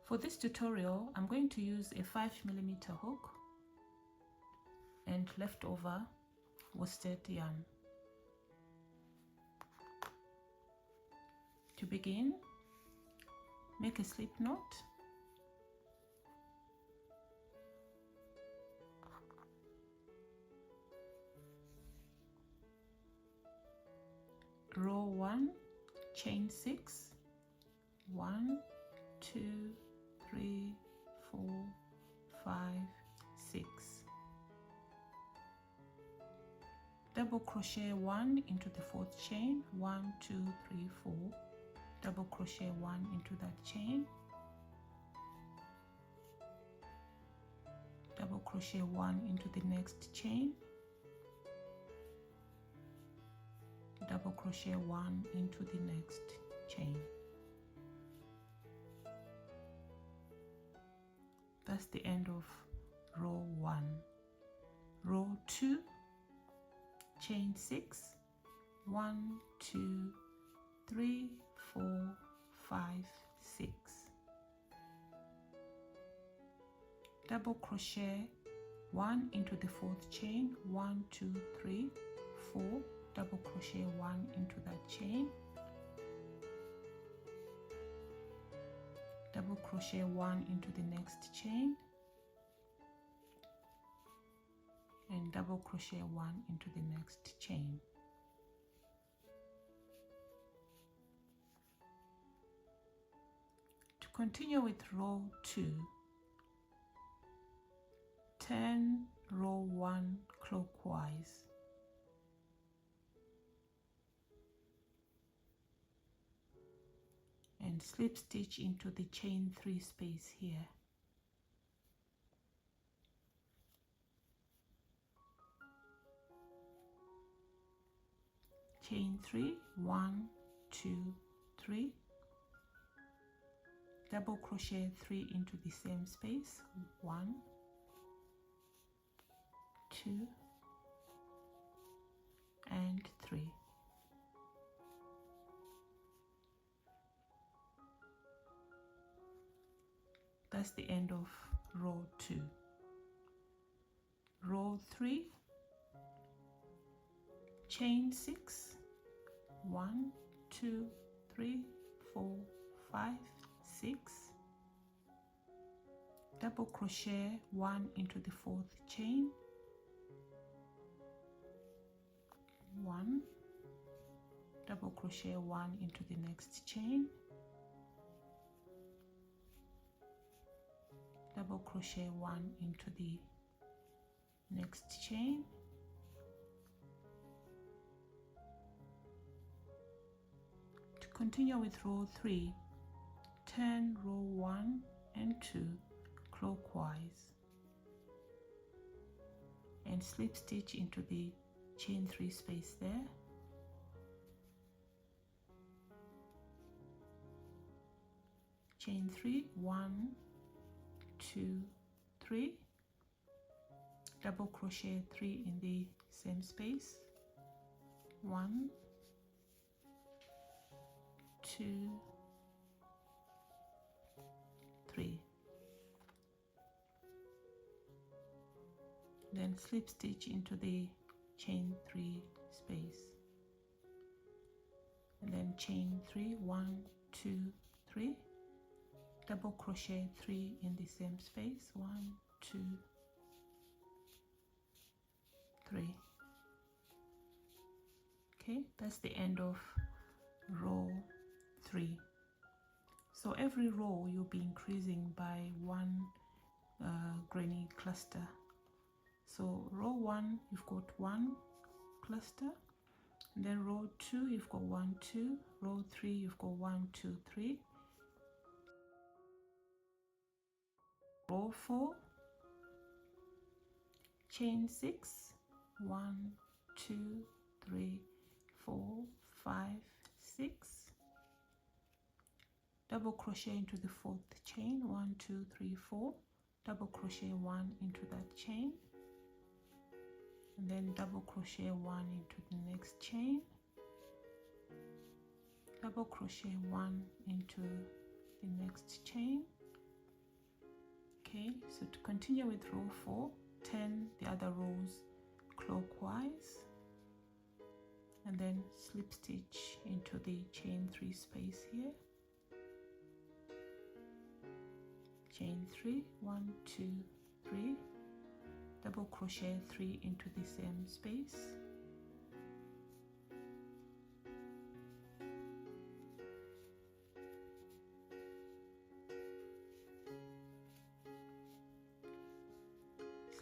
For this tutorial, I'm going to use a 5mm hook and leftover worsted yarn. To begin, make a slip knot. Row 1, chain 6, 1, 2, 3, 4, 5, 6. Double crochet 1 into the 4th chain, 1, 2, 3, 4. Double crochet 1 into that chain. Double crochet 1 into the next chain. Double crochet 1 into the next chain. That's the end of row 1. Row 2, chain 6, 1, 2, 3, 4, 5, 6. Double crochet 1 into the 4th chain, 1, 2, 3, 4. Double crochet 1 into that chain. Double crochet 1 into the next chain. And double crochet 1 into the next chain. To continue with row 2, turn row 1 clockwise. And slip stitch into the chain 3 space here. Chain 3, 1, 2, 3. Double crochet 3 into the same space, 1, 2, and 3. That's the end of row 2. Row 3, chain 6, 1, 2, 3, 4, 5, 6. Double crochet 1 into the 4th chain, 1. Double crochet 1 into the next chain. Double crochet 1 into the next chain. To continue with row 3, turn row 1 and 2 clockwise and slip stitch into the chain 3 space there. Chain 3, 1, 2, 3. Double crochet 3 in the same space, 1, 2, 3. Then slip stitch into the chain 3 space, and then chain 3, 1, 2, 3. Double crochet 3 in the same space, 1, 2, 3. Okay, that's the end of row 3. So every row you'll be increasing by 1 granny cluster. So row 1 you've got 1 cluster, and then row 2 you've got 1, 2, row 3 you've got 1, 2, 3. Row 4, chain 6, 1, 2, 3, 4, 5, 6. Double crochet into the 4th chain, 1, 2, 3, 4. Double crochet 1 into that chain, and then double crochet 1 into the next chain. Double crochet 1 into the next chain, Okay, so to continue with row 4, turn the other rows clockwise and then slip stitch into the chain 3 space here. Chain 3, 1, 2, 3, double crochet 3 into the same space,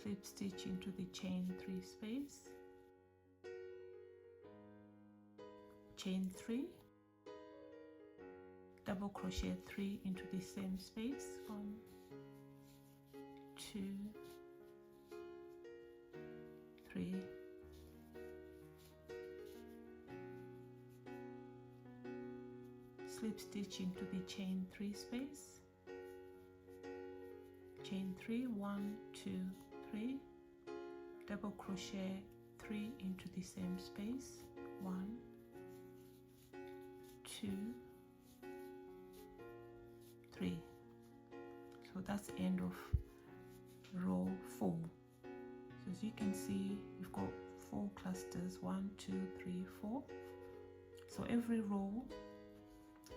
slip stitch into the chain 3 space, chain 3, double crochet 3 into the same space, 1, 2, 3, slip stitch into the chain 3 space, chain 3, 1, 2, 3, double crochet 3 into the same space, 1, 2, 3. So that's the end of row 4. So as you can see, you've got 4 clusters, 1, 2, 3, 4. So every row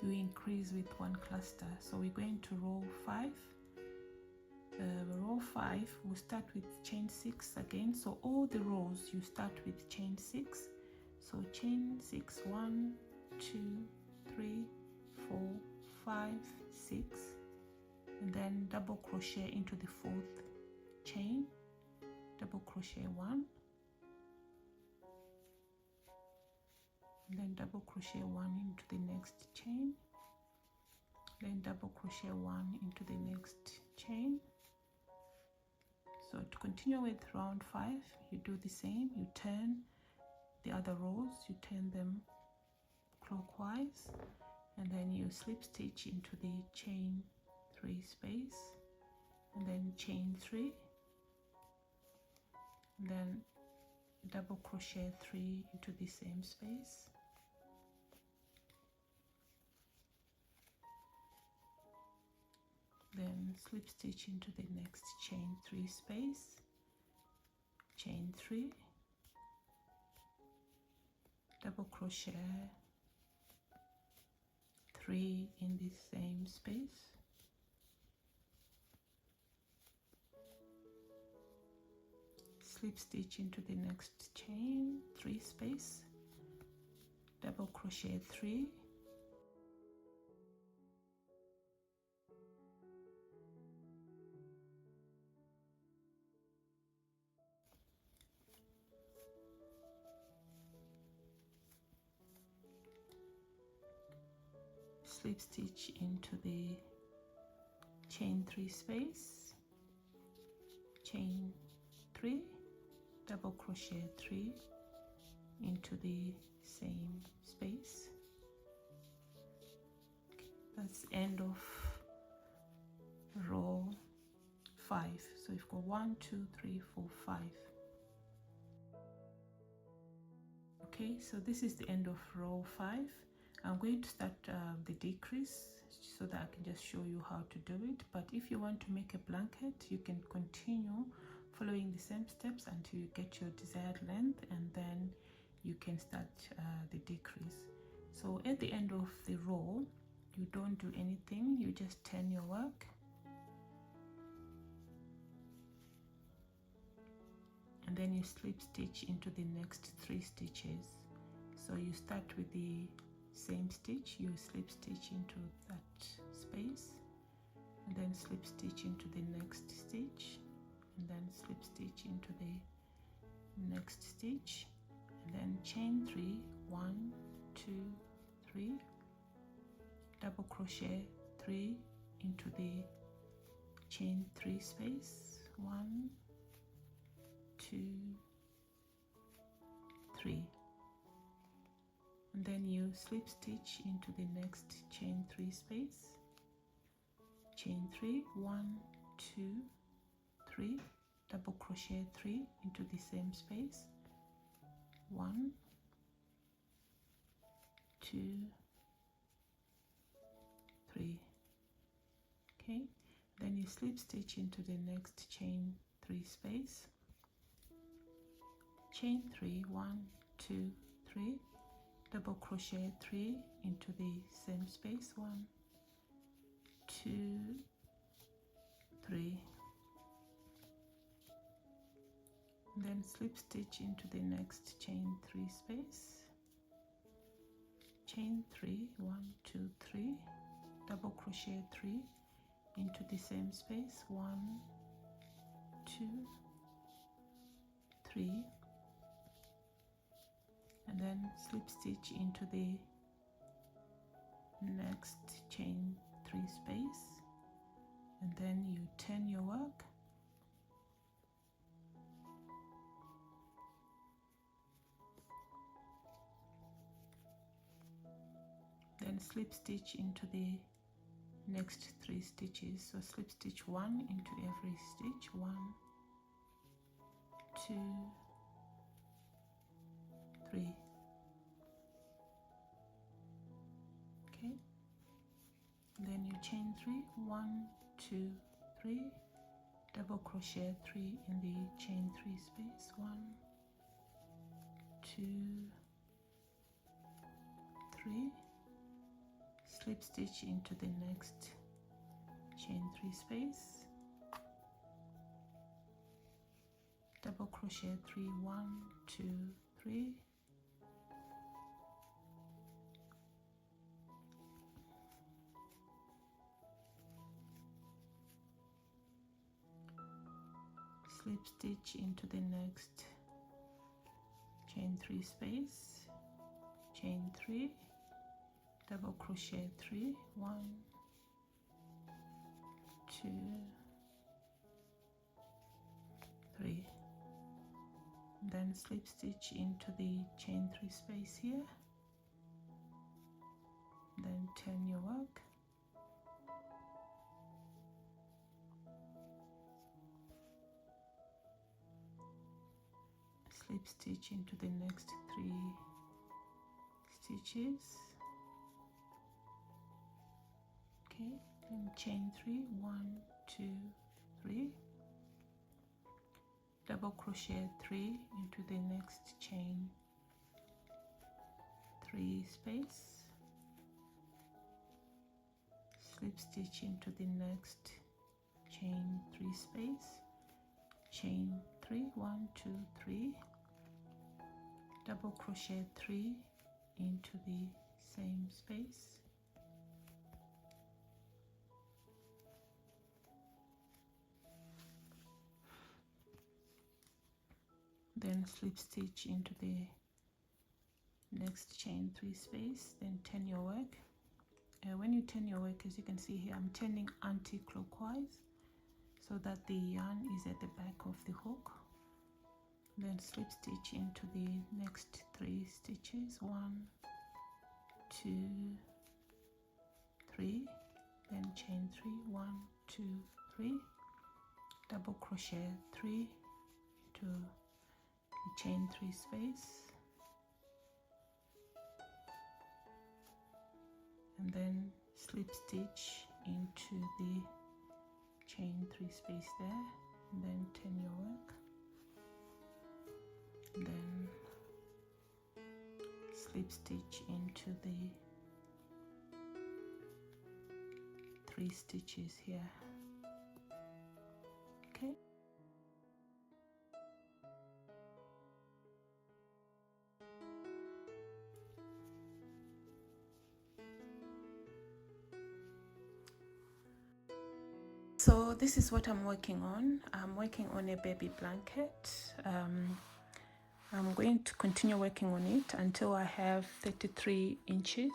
you increase with 1 cluster. So we're going to row 5. Row 5 we'll start with chain 6 again. So all the rows you start with chain 6. So chain 6, 1, 2, 3, 4, 5, 6, and then double crochet into the 4th chain, double crochet 1, and then double crochet 1 into the next chain, then double crochet 1 into the next chain. So to continue with round 5, you do the same. You turn the other rows, you turn them clockwise, and then you slip stitch into the chain 3 space, and then chain 3, and then double crochet 3 into the same space, then slip stitch into the next chain 3 space, chain 3, double crochet 3 in the same space, slip stitch into the next chain 3 space, double crochet 3, slip stitch into the chain 3 space, chain 3, double crochet 3 into the same space. That's the end of row 5. So you've got 1, 2, 3, 4, 5. Okay, so this is the end of row 5. I'm going to start the decrease so that I can just show you how to do it. But if you want to make a blanket, you can continue following the same steps until you get your desired length, and then you can start the decrease. So at the end of the row, you don't do anything, you just turn your work, and then you slip stitch into the next 3 stitches. So you start with the same stitch, you slip stitch into that space, and then slip stitch into the next stitch, and then slip stitch into the next stitch, and then chain 3, 1, 2, 3, double crochet 3 into the chain 3 space, 1, 2, 3, and then you slip stitch into the next chain 3 space, chain 3, 1, 2, 3, double crochet 3 into the same space, 1, 2, 3. Okay, Then you slip stitch into the next chain 3 space, chain 3, 1, 2, 3, double crochet 3 into the same space, 1, 2, 3, then slip stitch into the next chain 3 space, chain 3, 1, 2, 3, double crochet 3 into the same space, 1, 2, 3, and then slip stitch into the next chain 3 space, and then you turn your work, then slip stitch into the next 3 stitches. So slip stitch 1 into every stitch, 1, 2, 3. Okay, then you chain 3, 1, 2, 3, double crochet 3 in the chain 3 space, 1, 2, 3, slip stitch into the next chain 3 space, double crochet 3, 1, 2, 3, slip stitch into the next chain 3 space, chain 3, double crochet 3, 1, 2, 3, then slip stitch into the chain 3 space here, then turn your work, slip stitch into the next 3 stitches, okay, then chain 3, 1, 2, 3, double crochet 3 into the next chain 3 space, slip stitch into the next chain 3 space, chain 3, 1, 2, 3, double crochet 3 into the same space, then slip stitch into the next chain 3 space, then turn your work. When you turn your work, as you can see here, I'm turning anti-clockwise so that the yarn is at the back of the hook. Then slip stitch into the next 3 stitches, 1, 2, 3, then chain 3, 1, 2, 3, double crochet 3 into the chain 3 space, and then slip stitch into the chain 3 space there, and then turn your work, and then slip stitch into the 3 stitches here. Okay, so this is what I'm working on. I'm working on a baby blanket. I'm going to continue working on it until I have 33 inches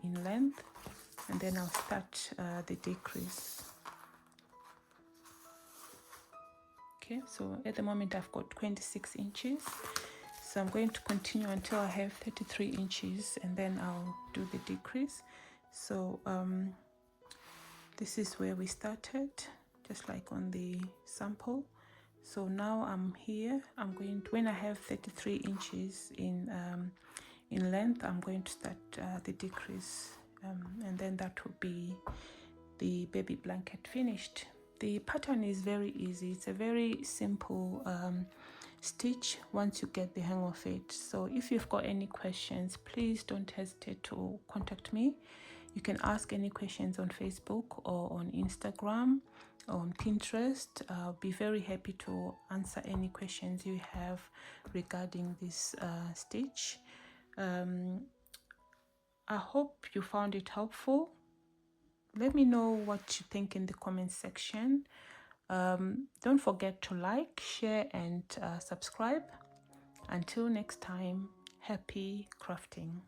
in length, and then I'll start the decrease. Okay, so at the moment I've got 26 inches, so I'm going to continue until I have 33 inches, and then I'll do the decrease. So this is where we started, just like on the sample. So now I'm here. I'm going to, when I have 33 inches in length, I'm going to start the decrease, and then that will be the baby blanket finished. The pattern is very easy. It's a very simple stitch once you get the hang of it. So if you've got any questions, please don't hesitate to contact me. You can ask any questions on Facebook or on Instagram, on Pinterest. I'll be very happy to answer any questions you have regarding this stitch. I hope you found it helpful. Let me know what you think in the comment section. Don't forget to like, share, and subscribe. Until next time, happy crafting.